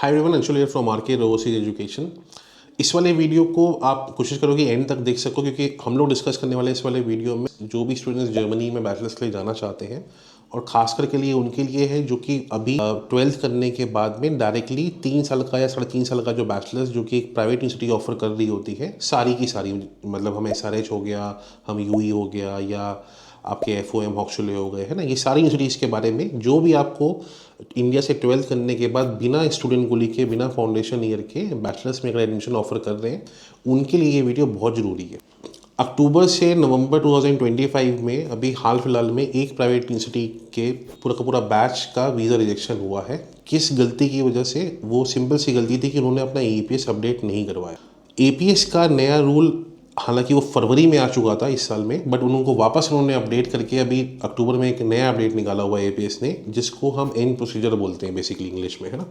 Hi everyone, Anshul here from RK overseas education. इस वाले video को आप कोशिश करो कि एंड तक देख सको, क्योंकि हम लोग डिस्कस करने वाले इस वाले वीडियो में जो भी स्टूडेंट्स जर्मनी में बैचलर्स के लिए जाना चाहते हैं, और ख़ास करके लिए उनके लिए है जो कि अभी 12th करने के बाद में डायरेक्टली 3 साल का या 3.5 साल का जो बैचलर्स जो कि एक प्राइवेट यूनिवर्सिटी ऑफर कर रही होती है, सारी की सारी, मतलब हम SRH हो गया, हम यूई हो गया, या आपके FOM हॉक्सले हो गए, है ना, ये सारी यूनिवर्सिटीज़ के बारे में जो भी आपको इंडिया से 12th करने के बाद बिना स्टूडेंट को लिखे, बिना फाउंडेशन ईयर के बैचलर्स में अगर एडमिशन ऑफर कर रहे हैं, उनके लिए ये वीडियो बहुत ज़रूरी है। अक्टूबर से नवंबर 2025 में अभी हाल फिलहाल में एक प्राइवेट यूनिवर्सिटी के पूरा का पूरा बैच का वीज़ा रिजेक्शन हुआ है। किस गलती की वजह से? वो सिंपल सी गलती थी कि उन्होंने अपना APS अपडेट नहीं करवाया। APS का नया रूल हालांकि वो फरवरी में आ चुका था इस साल में, बट उनको वापस उन्होंने अपडेट करके अभी अक्टूबर में एक नया अपडेट निकाला हुआ है APS ने, जिसको हम एंड प्रोसीजर बोलते हैं बेसिकली इंग्लिश में, है ना।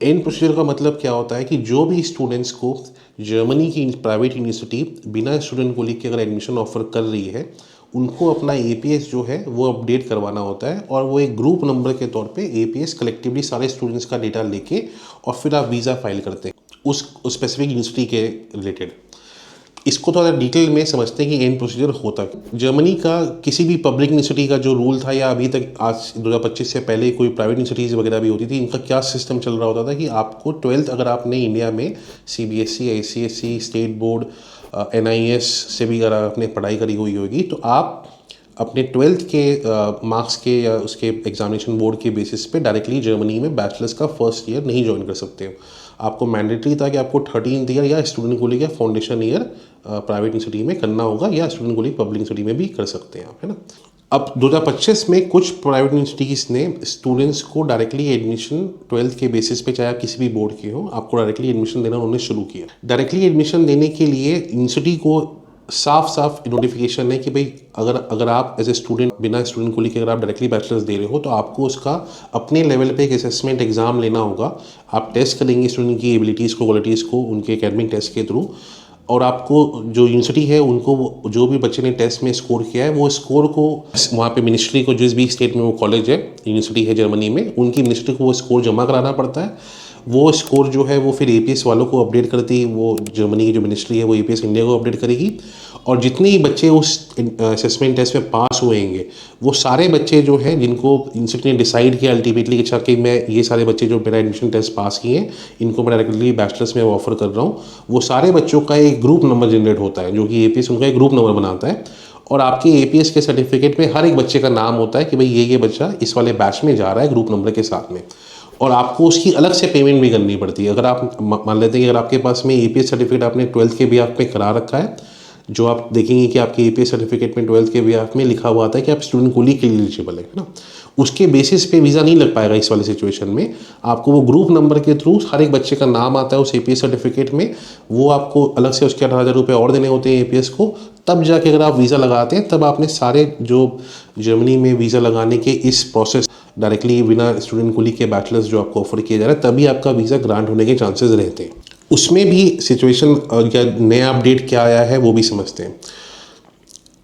एंड प्रोसीजर का मतलब क्या होता है कि जो भी स्टूडेंट्स को जर्मनी की प्राइवेट यूनिवर्सिटी बिना स्टूडेंट को लिख के अगर एडमिशन ऑफर कर रही है, उनको अपना APS जो है वो अपडेट करवाना होता है, और वो एक ग्रुप नंबर के तौर पे APS कलेक्टिवली सारे स्टूडेंट्स का डेटा लेके और फिर आप वीज़ा फाइल करते हैं उस स्पेसिफिक यूनिवर्सिटी के रिलेटेड। इसको थोड़ा डिटेल में समझते हैं कि एंड प्रोसीजर होता है। जर्मनी का किसी भी पब्लिक यूनिवर्सिटी का जो रूल था, या अभी तक आज 2025 से पहले कोई प्राइवेट यूनिवर्सिटीज़ वगैरह भी होती थी, इनका क्या सिस्टम चल रहा होता था कि आपको 12th अगर आपने इंडिया में CBSE, ICSE, state board, NIS से भी अगर आपने पढ़ाई करी हुई होगी, तो आप अपने 12th के मार्क्स के या उसके एग्जामिनेशन बोर्ड के बेसिस पे डायरेक्टली जर्मनी में बैचलर्स का फर्स्ट ईयर नहीं ज्वाइन कर सकते हो। आपको मैंडेटरी था कि आपको 13th ईयर या स्टूडेंट को लेकर फाउंडेशन ईयर प्राइवेट यूनिवर्सिटी में करना होगा, या स्टूडेंट को लेकर पब्लिक यूनिवर्सिटी में भी कर सकते हैं आप, है ना। अब 2025 में कुछ प्राइवेट यूनिवर्सिटीज़ ने स्टूडेंट्स को डायरेक्टली एडमिशन 12th के बेसिस पे, चाहे आप किसी भी बोर्ड के हो, आपको डायरेक्टली एडमिशन देना उन्होंने शुरू किया। डायरेक्टली एडमिशन देने के लिए यूनिवर्सिटी को साफ साफ नोटिफिकेशन है कि भाई अगर आप एज ए स्टूडेंट बिना स्टूडेंट को लेकर अगर आप डायरेक्टली बैचलर्स दे रहे हो, तो आपको उसका अपने लेवल पे एक असेसमेंट एग्जाम लेना होगा। आप टेस्ट करेंगे स्टूडेंट की एबिलिटीज़ को, क्वालिटीज़ को उनके एकेडमिक टेस्ट के थ्रू, और आपको जो यूनिवर्सिटी है उनको जो भी बच्चे ने टेस्ट में स्कोर किया है, वो स्कोर को वहाँ पे मिनिस्ट्री को, जिस भी स्टेट में वो कॉलेज है, यूनिवर्सिटी है जर्मनी में, उनकी मिनिस्ट्री को वो स्कोर जमा कराना पड़ता है। वो स्कोर जो है वो फिर APS वालों को अपडेट करती है, वो जर्मनी की जो मिनिस्ट्री है वो APS इंडिया को अपडेट करेगी, और जितने ही बच्चे उस असेसमेंट टेस्ट में पास हुएंगे, वो सारे बच्चे जो हैं जिनको यूनिवर्सिटी ने डिसाइड किया अल्टीमेटली अच्छा कि मैं ये सारे बच्चे जो मेरा एडमिशन टेस्ट पास किए हैं, इनको मैं डायरेक्टली बैचलर्स में ऑफर कर रहा हूँ, वो सारे बच्चों का एक ग्रुप नंबर जनरेट होता है, जो कि APS उनका एक ग्रुप नंबर बनाता है, और आपके APS के सर्टिफिकेट में हर एक बच्चे का नाम होता है कि भाई ये बच्चा इस वाले बैच में जा रहा है ग्रुप नंबर के साथ में। और आपको उसकी अलग से पेमेंट भी करनी पड़ती है। अगर आप मान लेते हैं कि अगर आपके पास में APS सर्टिफिकेट आपने 12th के बिहाफ पे करा रखा है, जो आप देखेंगे कि आपके APS सर्टिफिकेट में 12th के बिहाफ में लिखा हुआ आता है कि आप स्टूडेंट कोली के लिए एलिजिबल है ना, उसके बेसिस पे वीज़ा नहीं लग पाएगा इस वाले सिचुएशन में। आपको वो ग्रुप नंबर के थ्रू हर एक बच्चे का नाम आता है उस APS सर्टिफिकेट में, वो आपको अलग से उसके 18,000 रुपये और देने होते हैं APS को। तब जाके अगर आप वीज़ा लगाते हैं, तब आपने सारे जो जर्मनी में वीज़ा लगाने के इस प्रोसेस डायरेक्टली बिना स्टूडेंट को लिख के बैचलर्स जो आपको ऑफर किया जा रहा है, तभी आपका वीज़ा ग्रांट होने के चांसेस रहते हैं। उसमें भी सिचुएशन या नया अपडेट क्या आया है वो भी समझते हैं।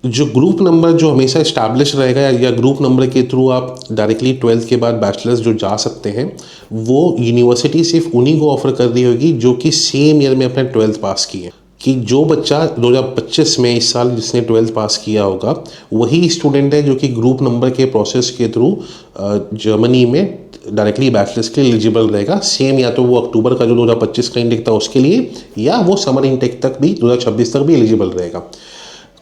जो ग्रुप नंबर जो हमेशा इस्टेब्लिश रहेगा, या ग्रुप नंबर के थ्रू आप डायरेक्टली 12th के बाद बैचलर्स जो जा सकते हैं, वो यूनिवर्सिटी सिर्फ उन्हीं को ऑफर कर रही होगी जो कि सेम ईयर में अपने 12th पास किए। कि जो बच्चा 2025 में इस साल जिसने 12th पास किया होगा, वही स्टूडेंट है जो कि ग्रुप नंबर के प्रोसेस के थ्रू जर्मनी में डायरेक्टली बैचलर्स के लिए एलिजिबल रहेगा। सेम, या तो वो अक्टूबर का जो 2025 का इंटेक था उसके लिए, या वो समर इंटेक तक भी 2026 तक भी एलिजिबल रहेगा।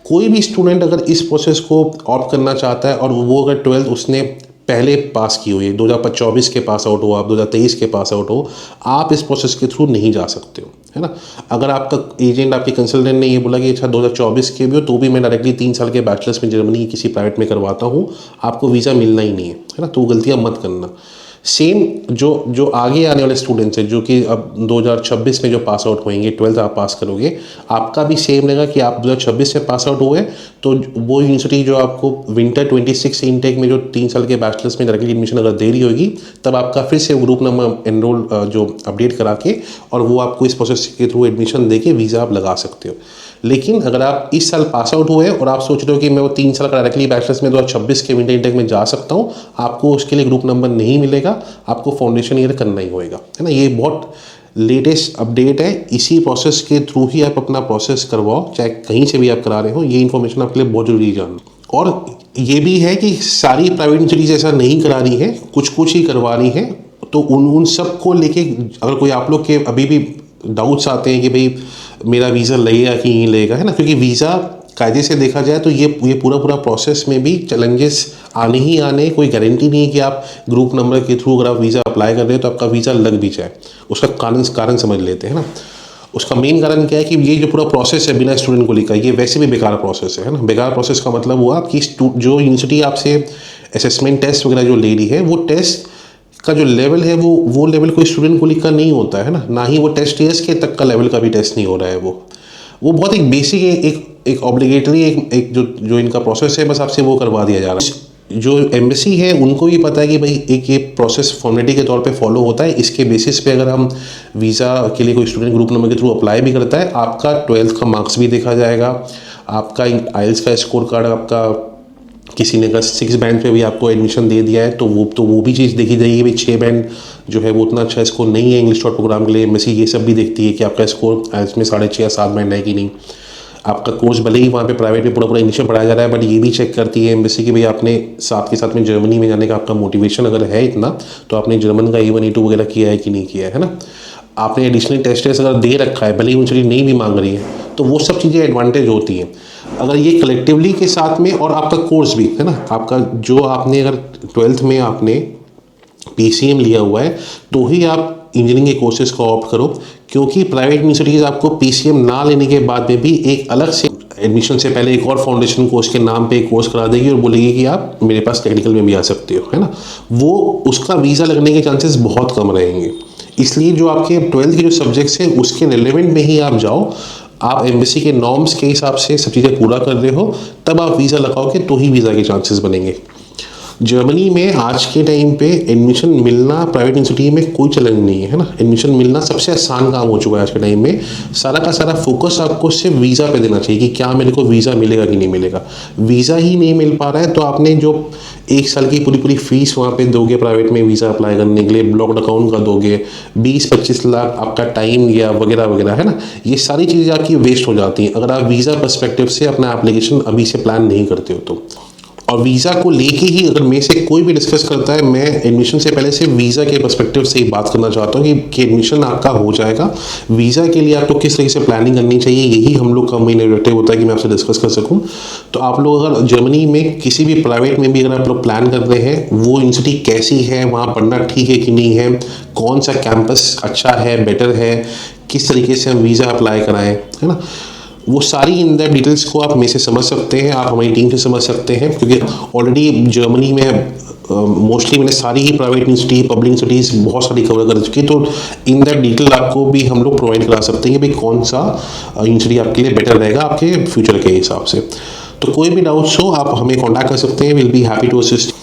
कोई भी स्टूडेंट अगर इस प्रोसेस को ऑप्ट करना चाहता है, और वो अगर 12th उसने पहले पास की हुई है, 2024 के पास आउट हो, आप 2023 के पास आउट हो, आप इस प्रोसेस के थ्रू नहीं जा सकते हो, है ना। अगर आपका एजेंट, आपके कंसल्टेंट ने ये बोला कि अच्छा 2024 के भी हो, तो भी मैं डायरेक्टली 3 साल के बैचलर्स में जर्मनी किसी प्राइवेट में करवाता हूँ, आपको वीज़ा मिलना ही नहीं है ना, तो गलतियाँ मत करना। सेम जो आगे आने वाले स्टूडेंट्स हैं, जो कि अब 2026 में जो पास आउट होंगे, 12th आप पास करोगे, आपका भी सेम रहेगा कि आप 2026 से पास आउट हुए, तो वो यूनिवर्सिटी जो आपको विंटर 26 इंटेक में जो 3 साल के बैचलर्स में डायरेक्टली एडमिशन अगर दे रही होगी, तब आपका फिर से ग्रुप नंबर एनरोल जो अपडेट करा के, और वो आपको इस प्रोसेस के थ्रू एडमिशन दे के वीज़ा आप लगा सकते हो। लेकिन अगर आप इस साल पास आउट हुए और आप सोच रहे हो कि मैं वो 3 साल का डायरेक्टली बैचलर्स में 2026 के विंटर इंटेक में जा सकता हूँ, आपको उसके लिए ग्रुप नंबर नहीं मिलेगा, आपको फाउंडेशन ईयर करना ही होएगा, है ना। ये बहुत लेटेस्ट अपडेट है, इसी प्रोसेस के थ्रू ही आप अपना प्रोसेस करवाओ, चाहे कहीं से भी आप करा रहे हो। ये इन्फॉर्मेशन आपके लिए बहुत जरूरी है जानना। और ये भी है कि सारी प्राइवेट यूनिवर्सिटीज ऐसा नहीं करा रही है, कुछ कुछ ही करवा रही है। तो उन सब को लेके अगर कोई आप लोग के अभी भी डाउट्स आते हैं कि भाई मेरा वीज़ा लगेगा कि नहीं लगेगा, है ना, क्योंकि वीज़ा कायदे से देखा जाए तो ये पूरा प्रोसेस में भी चैलेंजेस आने ही आने, कोई गारंटी नहीं है कि आप ग्रुप नंबर के थ्रू अगर आप वीज़ा अप्लाई कर रहे हो तो आपका वीज़ा लग भी जाए। उसका कारण समझ लेते हैं ना। उसका मेन कारण क्या है कि ये जो पूरा प्रोसेस है बिना स्टूडेंट को लिखा, ये वैसे भी बेकार प्रोसेस है ना। बेकार प्रोसेस का मतलब हुआ कि जो यूनिवर्सिटी आपसे असेसमेंट टेस्ट वगैरह जो ले रही है, वो टेस्ट का जो लेवल है वो लेवल कोई स्टूडेंट को लिखा नहीं होता है ना ही वो टेस्ट ईयर्स के तक का लेवल का भी टेस्ट नहीं हो रहा है। वो बहुत एक बेसिक एक ऑब्लिगेटरी एक जो इनका प्रोसेस है, बस आपसे वो करवा दिया जा रहा है। जो एम्बेसी है उनको भी पता है कि भाई एक ये प्रोसेस फॉर्मेलिटी के तौर पे फॉलो होता है। इसके बेसिस पे अगर हम वीज़ा के लिए कोई स्टूडेंट ग्रुप नंबर के थ्रू अप्लाई भी करता है, आपका 12th का मार्क्स भी देखा जाएगा, आपका आइल्स का स्कोर कार्ड, आपका किसी ने अगर 6 बैंड पे भी आपको एडमिशन दे दिया है तो वो भी चीज़ देखी जाएगी। भाई 6 बैंड जो है वो उतना अच्छा स्कोर नहीं है इंग्लिश शॉर्ट प्रोग्राम के लिए। एमएससी ये सब भी देखती है कि आपका स्कोर इसमें 6.5 या 7 बैंड है कि नहीं। आपका कोर्स भले ही वहाँ पे प्राइवेट में पूरा इंग्लिश में पढ़ाया जा रहा है, बट ये भी चेक करती है एम्बेसी कि भाई आपने साथ के साथ में जर्मनी में जाने का आपका मोटिवेशन अगर है इतना, तो आपने जर्मन का A1 A2 वगैरह किया है कि नहीं किया है ना। आपने एडिशनल टेस्ट अगर दे रखा है, भले ही यूनिवर्सिटी नहीं भी मांग रही है, तो वो सब चीज़ें एडवांटेज होती हैं अगर ये कलेक्टिवली के साथ में। और आपका कोर्स भी है ना, आपका जो आपने अगर 12th में आपने PCM लिया हुआ है तो ही आप इंजीनियरिंग के कोर्सेज को ऑप्ट करो, क्योंकि प्राइवेट यूनिवर्सिटीज़ आपको PCM ना लेने के बाद में भी एक अलग से एडमिशन से पहले एक और फाउंडेशन कोर्स के नाम पे एक कोर्स करा देगी और बोलेगी कि आप मेरे पास टेक्निकल में भी आ सकते हो, है ना। वो उसका वीज़ा लगने के चांसेस बहुत कम रहेंगे। इसलिए जो आपके 12th के जो सब्जेक्ट्स हैं उसके रिलेवेंट में ही आप जाओ। आप एम्बेसी के नॉर्म्स के हिसाब से सब चीज़ें पूरा कर रहे हो, तब आप वीज़ा लगाओगे तो ही वीज़ा के चांसेस बनेंगे। जर्मनी में आज के टाइम पे एडमिशन मिलना प्राइवेट यूनिवर्सिटी में कोई चैलेंज नहीं है ना। एडमिशन मिलना सबसे आसान काम हो चुका है आज के टाइम में। सारा का सारा फोकस आपको सिर्फ वीज़ा पे देना चाहिए कि क्या मेरे को वीज़ा मिलेगा कि नहीं मिलेगा। वीज़ा ही नहीं मिल पा रहा है तो आपने जो 1 साल की पूरी फीस वहाँ पे दोगे प्राइवेट में वीज़ा अप्लाई करने के लिए, ब्लॉक्ड अकाउंट का दोगे, 20-25 लाख आपका टाइम गया वगैरह वगैरह, है ना। ये सारी चीज़ें आपकी वेस्ट हो जाती हैं अगर आप वीज़ा पर्सपेक्टिव से अपना एप्लीकेशन अभी से प्लान नहीं करते हो तो। और वीज़ा को लेके ही अगर में से कोई भी डिस्कस करता है, मैं एडमिशन से पहले से वीज़ा के पर्सपेक्टिव से ही बात करना चाहता हूँ कि एडमिशन आपका हो जाएगा। वीज़ा के लिए आपको किस तरीके से प्लानिंग करनी चाहिए, यही हम लोग का मेन ऑब्जेक्टिव होता है कि मैं आपसे डिस्कस कर सकूँ। तो आप लोग अगर जर्मनी में किसी भी प्राइवेट में भी अगर आप लोग प्लान कर रहे हैं, वो यूनिवर्सिटी कैसी है, वहाँ पढ़ना ठीक है कि नहीं है, कौन सा कैंपस अच्छा है, बेटर है, किस तरीके से हम वीज़ा अप्लाई कराएं, है ना, वो सारी इन डेप्थ डिटेल्स को आप में से समझ सकते हैं, आप हमारी टीम से समझ सकते हैं। क्योंकि ऑलरेडी जर्मनी में मोस्टली मैंने सारी ही प्राइवेट यूनिवर्सिटी, पब्लिक यूनिवर्सिटीज़ बहुत सारी कवर कर चुकी है, तो इन डेप्थ डिटेल आपको भी हम लोग प्रोवाइड करा सकते हैं कि भाई कौन सा यूनिवर्सिटी आपके लिए बेटर रहेगा आपके फ्यूचर के हिसाब से। तो कोई भी डाउट्स हो आप हमें कॉन्टैक्ट कर सकते हैं, will be happy to assist.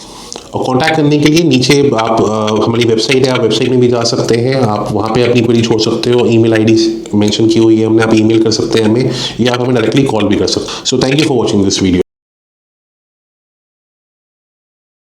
और कॉन्टैक्ट करने के लिए नीचे आप हमारी वेबसाइट है, आप वेबसाइट में भी जा सकते हैं, आप वहाँ पे अपनी क्वेरी छोड़ सकते हो। ईमेल आईडी मेंशन की हुई है हमने, आप ईमेल कर सकते हैं हमें, या आप हमें डायरेक्टली कॉल भी कर सकते हैं। So thank you for watching this video.